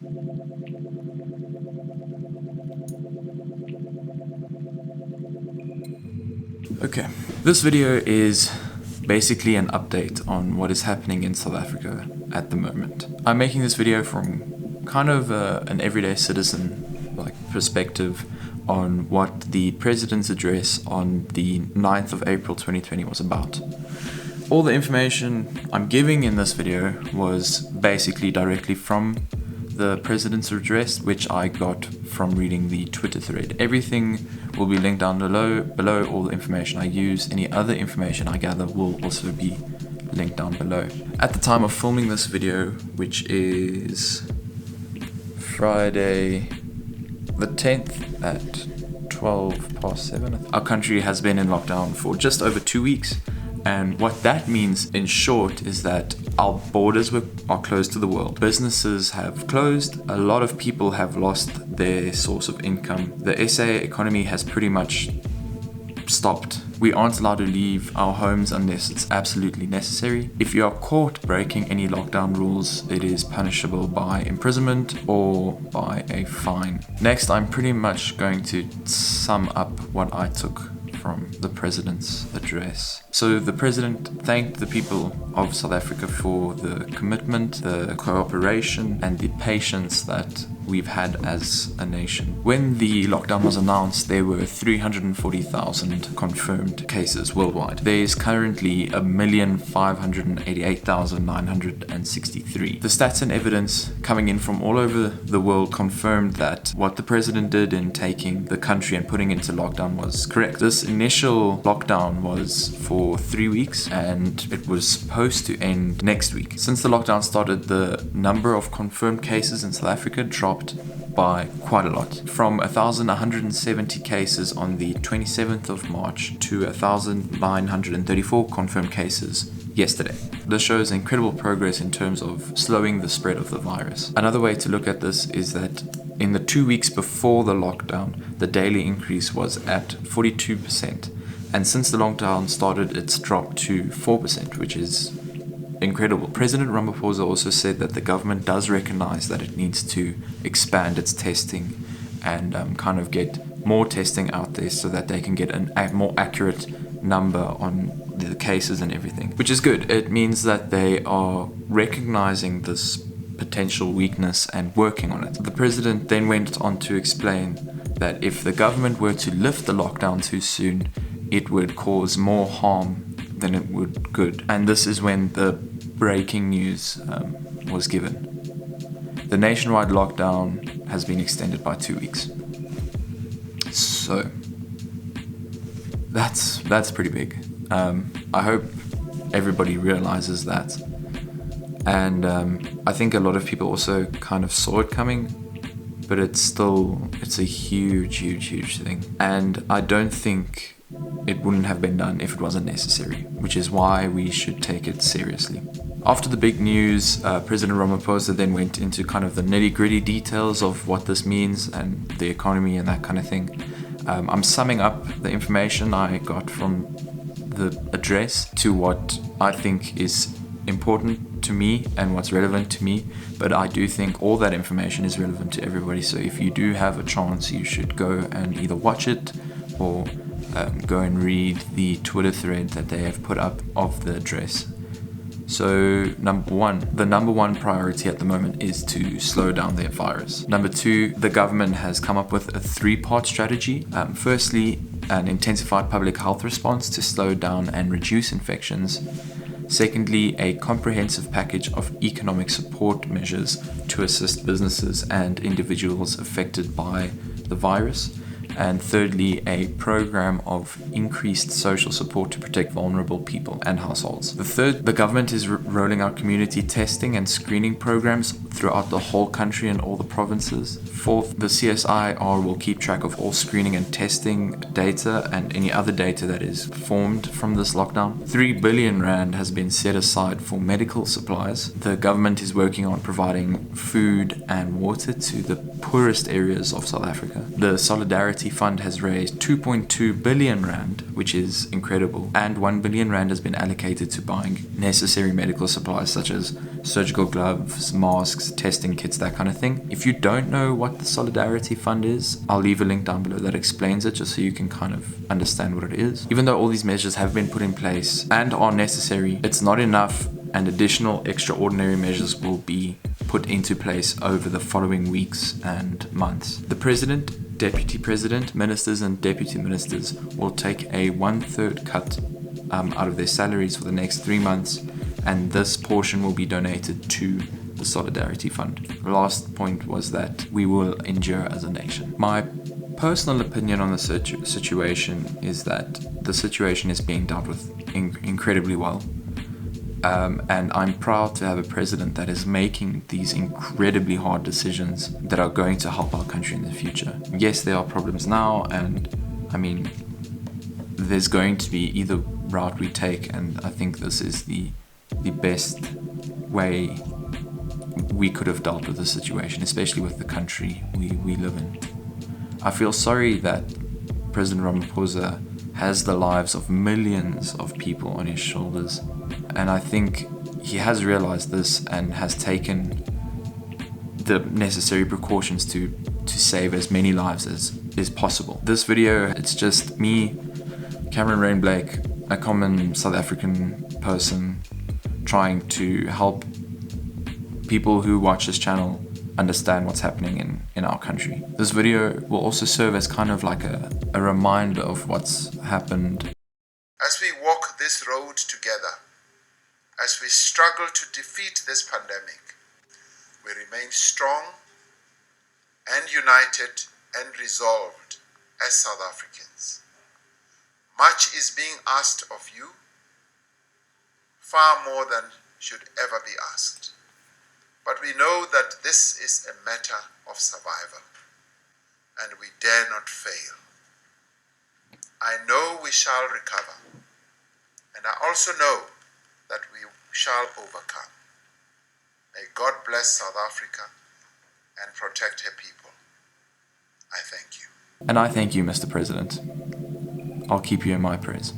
Okay, this video is basically an update on what is happening in South Africa at the moment. I'm making this video from kind of an everyday citizen perspective on what the president's address on the 9th of April 2020 was about. All the information I'm giving in this video was basically directly from the president's address, which I got from reading the Twitter thread. Everything will be linked down below. All the information I use, any other information I gather will also be linked down below. At the time of filming this video, which is Friday the 10th at 12 past 7, our country has been in lockdown for just over 2 weeks. And what that means, in short, is that our borders are closed to the world. Businesses have closed. A lot of people have lost their source of income. The SA economy has pretty much stopped. We aren't allowed to leave our homes unless it's absolutely necessary. If you are caught breaking any lockdown rules, it is punishable by imprisonment or by a fine. Next, I'm pretty much going to sum up what I took from the president's address. So the president thanked the people of South Africa for the commitment, the cooperation, and the patience that we've had as a nation. When the lockdown was announced, there were 340,000 confirmed cases worldwide. There is currently 1,588,963. The stats and evidence coming in from all over the world confirmed that what the president did in taking the country and putting into lockdown was correct. This initial lockdown was for 3 weeks and it was supposed to end next week. Since the lockdown started, the number of confirmed cases in South Africa dropped by quite a lot, from 1,170 cases on the 27th of March to 1,934 confirmed cases yesterday. This shows incredible progress in terms of slowing the spread of the virus. Another way to look at this is that in the 2 weeks before the lockdown, the daily increase was at 42%. And since the lockdown started, it's dropped to 4%, which is incredible. President Ramaphosa also said that the government does recognize that it needs to expand its testing and kind of get more testing out there so that they can get a more accurate number on the cases and everything, which is good. It means that they are recognizing this potential weakness and working on it. The president then went on to explain that if the government were to lift the lockdown too soon, it would cause more harm than it would good. And this is when the breaking news was given. The nationwide lockdown has been extended by 2 weeks. So that's pretty big. I hope everybody realizes that. And I think a lot of people also kind of saw it coming, but it's a huge thing. And I don't think it wouldn't have been done if it wasn't necessary, which is why we should take it seriously. After the big news, President Ramaphosa then went into kind of the nitty-gritty details of what this means and the economy and that kind of thing. I'm summing up the information I got from the address to what I think is important to me and what's relevant to me, but I do think all that information is relevant to everybody. So if you do have a chance, you should go and either watch it or go and read the Twitter thread that they have put up of the address. So the number one priority at the moment is to slow down the virus. Number two, the government has come up with a 3-part strategy. Firstly, an intensified public health response to slow down and reduce infections. Secondly, a comprehensive package of economic support measures to assist businesses and individuals affected by the virus. And thirdly, a program of increased social support to protect vulnerable people and households. The government is rolling out community testing and screening programs throughout the whole country and all the provinces. Fourth, the CSIR will keep track of all screening and testing data and any other data that is formed from this lockdown. 3 billion rand has been set aside for medical supplies. The government is working on providing food and water to the poorest areas of South Africa. The Solidarity Solidarity Fund has raised 2.2 billion rand, which is incredible, and 1 billion rand has been allocated to buying necessary medical supplies such as surgical gloves, masks, testing kits, that kind of thing. If you don't know what the Solidarity Fund is, I'll leave a link down below that explains it, just so you can kind of understand what it is. Even though all these measures have been put in place and are necessary, it's not enough, and additional extraordinary measures will be put into place over the following weeks and months. The President, Deputy President, Ministers and Deputy Ministers will take a 1/3 cut out of their salaries for the next 3 months, and this portion will be donated to the Solidarity Fund. The last point was that we will endure as a nation. My personal opinion on the situation is that the situation is being dealt with incredibly well. And I'm proud to have a president that is making these incredibly hard decisions that are going to help our country in the future. Yes, there are problems now, and I mean, there's going to be either route we take, and I think this is the best way we could have dealt with the situation, especially with the country we live in. I feel sorry that President Ramaphosa has the lives of millions of people on his shoulders, and I think he has realized this and has taken the necessary precautions to save as many lives as possible. This video, it's just me, Cameron Rain Blake, a common South African person, trying to help people who watch this channel understand what's happening in our country. This video will also serve as kind of like a reminder of what's happened. As we walk this road together, as we struggle to defeat this pandemic, we remain strong and united and resolved as South Africans. Much is being asked of you, far more than should ever be asked. But we know that this is a matter of survival, and we dare not fail. I know we shall recover, and I also know that we shall overcome. May God bless South Africa and protect her people. I thank you. And I thank you, Mr. President. I'll keep you in my prayers.